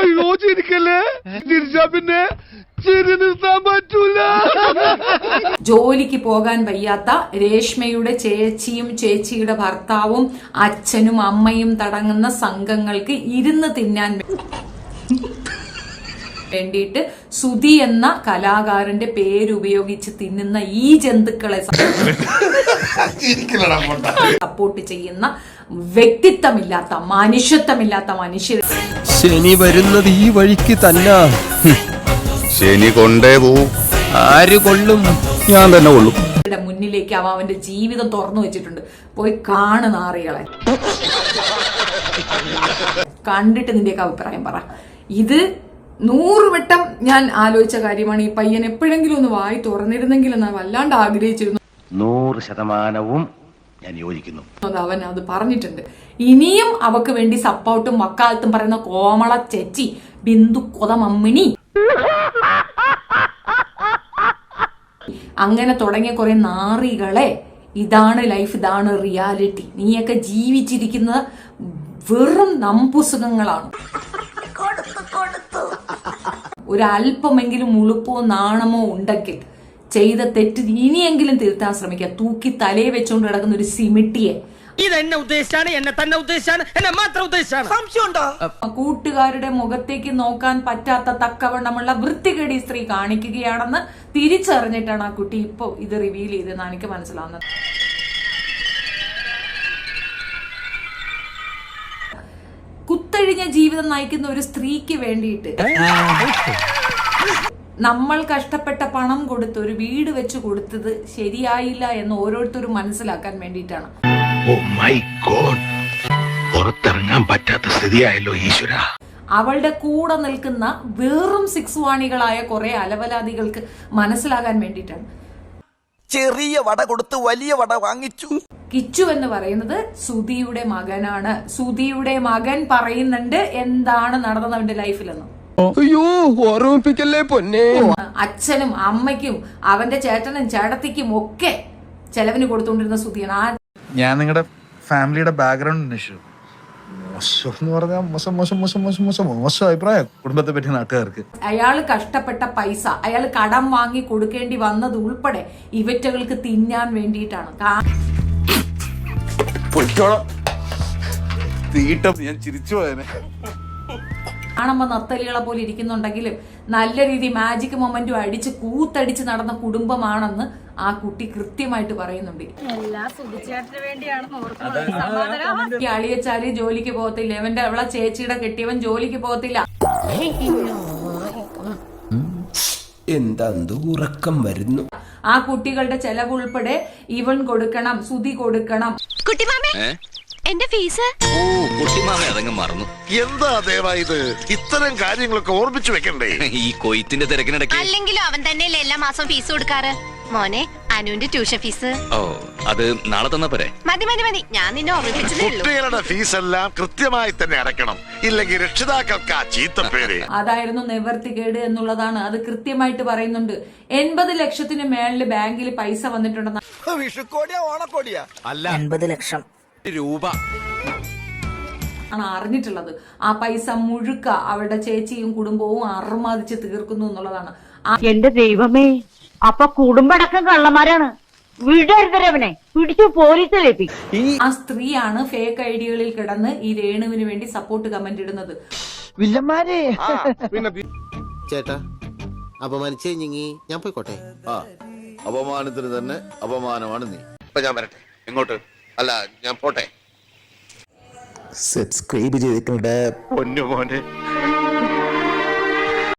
അയ്യോ ചിരിക്കല്ലേ, ചിരിച്ചാ പിന്നെ ചിരി നിർത്താൻ പറ്റൂല. ജോലിക്ക് പോകാൻ വയ്യാത്ത രേഷ്മയുടെ ചേച്ചിയും ചേച്ചിയുടെ ഭർത്താവും അച്ഛനും അമ്മയും തടങ്ങുന്ന സംഘങ്ങൾക്ക് ഇരുന്ന് തിന്നാൻ വേണ്ടിയിട്ട് സുധി എന്ന കലാകാരന്റെ പേരുപയോഗിച്ച് തിന്നുന്ന ഈ ജന്തുക്കളെ സപ്പോർട്ട് ചെയ്യുന്ന വ്യക്തിത്വമില്ലാത്ത മനുഷ്യത്വമില്ലാത്ത മനുഷ്യർ ശനി വരുന്നത് ഈ വഴിക്ക് തന്നെ. ശനി കൊണ്ടേ പോവും. ആര് കൊള്ളും? ഞാൻ തന്നെ കൊള്ളും. മുന്നിലേക്ക് അവന്റെ ജീവിതം തുറന്നു വെച്ചിട്ടുണ്ട്. പോയി കാണുന്ന ആറികളെ കണ്ടിട്ട് നിന്റെയൊക്കെ അഭിപ്രായം പറ. ഇത് 100 വട്ടം ഞാൻ ആലോചിച്ച കാര്യമാണ്. ഈ പയ്യൻ എപ്പോഴെങ്കിലും ഒന്ന് വായി തുറന്നിരുന്നെങ്കിൽ എന്ന് വല്ലാണ്ട് ആഗ്രഹിച്ചിരുന്നു. 100% ഞാൻ യോജിക്കുന്നു. അവൻ അത് പറഞ്ഞിട്ടുണ്ട്. ഇനിയും അവക്ക് വേണ്ടി സപ്പോർട്ടും വക്കാലത്തും പറയുന്ന കോമള ചെച്ചി ബിന്ദു കൊതമമ്മിണി അങ്ങനെ തുടങ്ങിയ കുറെ നാറികളെ, ഇതാണ് ലൈഫ്, ഇതാണ് റിയാലിറ്റി. നീയൊക്കെ ജീവിച്ചിരിക്കുന്നത് വെറും നമ്പുസുഖങ്ങളാണ്. ഒരല്പമെങ്കിലും ഉളുപ്പോ നാണമോ ഉണ്ടെങ്കിൽ ചെയ്ത തെറ്റ് ഇനിയെങ്കിലും തിരുത്താൻ ശ്രമിക്കുക. തൂക്കി തലയെ വെച്ചുകൊണ്ട് കിടക്കുന്ന ഒരു സിമിട്ടിയെ ഇതെന്നെ ഉദ്ദേശിച്ചാണ്, എന്നെ തന്നെ ഉദ്ദേശിച്ചാണ്, എന്നെ മാത്രം ഉദ്ദേശിച്ചാണ്. സംശയമുണ്ടോ? കൂട്ടുകാരുടെ മുഖത്തേക്ക് നോക്കാൻ പറ്റാത്ത തക്കവണ്ണമുള്ള വൃത്തികേടി സ്ത്രീ കാണിക്കുകയാണെന്ന് തിരിച്ചറിഞ്ഞിട്ടാണ് ആ കുട്ടി ഇപ്പൊ ഇത് റിവീൽ ചെയ്തെന്ന് എനിക്ക് മനസ്സിലാവുന്നത്. കുത്തഴിഞ്ഞ ജീവിതം നയിക്കുന്ന ഒരു സ്ത്രീക്ക് വേണ്ടിയിട്ട് നമ്മൾ കഷ്ടപ്പെട്ട പണം കൊടുത്ത് ഒരു വീട് വെച്ച് കൊടുത്തത് ശരിയായില്ല എന്ന് ഓരോരുത്തരും മനസ്സിലാക്കാൻ വേണ്ടിയിട്ടാണ്. പുറത്തിറങ്ങാൻ പറ്റാത്ത സ്ഥിതിയായല്ലോ ഈശ്വര. അവളുടെ കൂടെ നിൽക്കുന്ന വെറും 6 വാണികളായ കുറെ അലവലാദികൾക്ക് മനസ്സിലാകാൻ വേണ്ടിയിട്ടാണ്. ചെറിയ വട കൊടുത്ത് വലിയ വട വാങ്ങിച്ചു. കിച്ചു എന്ന് പറയുന്നത് സുധിയുടെ മകനാണ്. സുധിയുടെ മകൻ പറയുന്നുണ്ട് എന്താണ് നടന്നത് അവന്റെ ലൈഫിലെന്ന്. അയ്യോ ഓർമ്മിപ്പിക്കല്ലേ പൊന്നെ. അച്ഛനും അമ്മയ്ക്കും അവന്റെ ചേട്ടനും ചേട്ടത്തിക്കും ഒക്കെ ചെലവിന് കൊടുത്തുകൊണ്ടിരുന്ന സുധിയാണ്. ഞാൻ നിങ്ങളുടെ ഫാമിലിയുടെ ബാക്ക്ഗ്രൗണ്ട് അന്വേഷിച്ചു. മോശം എന്ന് പറഞ്ഞാൽ മോശം മോശം മോശം മോശം മോശം മോശം അഭിപ്രായം കുടുംബത്തെ പറ്റി നാട്ടുകാർക്ക്. അയാൾ കഷ്ടപ്പെട്ട പൈസ അയാൾ കടം വാങ്ങി കൊടുക്കേണ്ടി വന്നത് ഉൾപ്പെടെ ഇവറ്റകൾക്ക് തിന്നാൻ വേണ്ടിയിട്ടാണ്. ഞാൻ ചിരിച്ചു പോയനെ. കാണുമ്പോ നത്തലികളെ പോലെ ഇരിക്കുന്നുണ്ടെങ്കിലും നല്ല രീതി മാജിക് മൊമെന്റും അടിച്ച് കൂത്തടിച്ച് നടന്ന കുടുംബമാണെന്ന് ആ കുട്ടി കൃത്യമായിട്ട് പറയുന്നുണ്ട്. ഈ അളിയച്ചാല് ജോലിക്ക് പോകത്തില്ല, ഇവന്റെ അവളെ ചേച്ചിയുടെ കെട്ടിയവൻ ജോലിക്ക് പോകത്തില്ല. എന്താ ഉറക്കം വരുന്നു. ആ കുട്ടികളുടെ ചെലവ് ഉൾപ്പെടെ ഇവൻ കൊടുക്കണം, സുധി കൊടുക്കണം. എന്റെ ഫീസ് അതങ്ങ് മറന്നു. എന്താ ദേവാ ഇത്? ഇത്തരം കാര്യങ്ങളൊക്കെ ഓർമ്മിച്ചു വെക്കണ്ടേ? ഈ കൊയ്ത്തിന്റെ തിരക്കിനിടയ്ക്ക്. അല്ലെങ്കിലും അവൻ തന്നെയല്ലേ എല്ലാ മാസം ഫീസ് കൊടുക്കാറ്. മോനെ, അനുവിന്റെ ട്യൂഷൻ ഫീസ്. ഓ, അത് നാളെ തന്നാ പോരെ? മതി മതി മതി, ഞാൻ നിന്നെ ഓർമ്മിപ്പിച്ചതേ ഉള്ളൂ. കുട്ടികളുടെ ഫീസ് എല്ലാം കൃത്യമായി തന്നെ അടയ്ക്കണം, ഇല്ലെങ്കിൽ രക്ഷിതാക്കൾക്ക് ആ ചീത്തപ്പേര്. അതായിരുന്നു നിവർത്തികേട് എന്നുള്ളതാണ്. അത് കൃത്യമായിട്ട് പറയുന്നുണ്ട്. 80 ലക്ഷത്തിന് മേളില് ബാങ്കിൽ പൈസ വന്നിട്ടുണ്ടെന്ന്. വിഷുക്കോടിയാ ഓണക്കോടിയാ? അല്ല, 80 ലക്ഷം രൂപ ആണ് അറിഞ്ഞിട്ടുള്ളത്. ആ പൈസ മുഴുക്ക അവരുടെ ചേച്ചിയും കുടുംബവും അർമാദിച്ച് തീർക്കുന്നു എന്നുള്ളതാണ്. എന്റെ ദൈവമേ, അപ്പൊ കുടുംബടക്കം കള്ളന്മാരാണ്. വിടരുതരവനെ പിടിച്ചു പോലീസിലേപ്പിക്കും. ആ സ്ത്രീയാണ് ഫേക്ക് ഐഡിയകളിൽ കിടന്ന് ഈ രേണുവിന് വേണ്ടി സപ്പോർട്ട് കമന്റ് ഇടുന്നത്. വില്ലന്മാരെ ചേട്ടാ, അപമാനിച്ചേ ഞാൻ പോയിക്കോട്ടെ. അപമാനത്തിന് തന്നെ അപമാനമാണ് നീ. ഇപ്പൊ ഞാൻ വരട്ടെ. എങ്ങോട്ട്? അല്ല, ഞാൻ പോട്ടെ. സബ്സ്ക്രൈബ് ചെയ്തിട്ടുണ്ട് പൊന്നു മോനെ.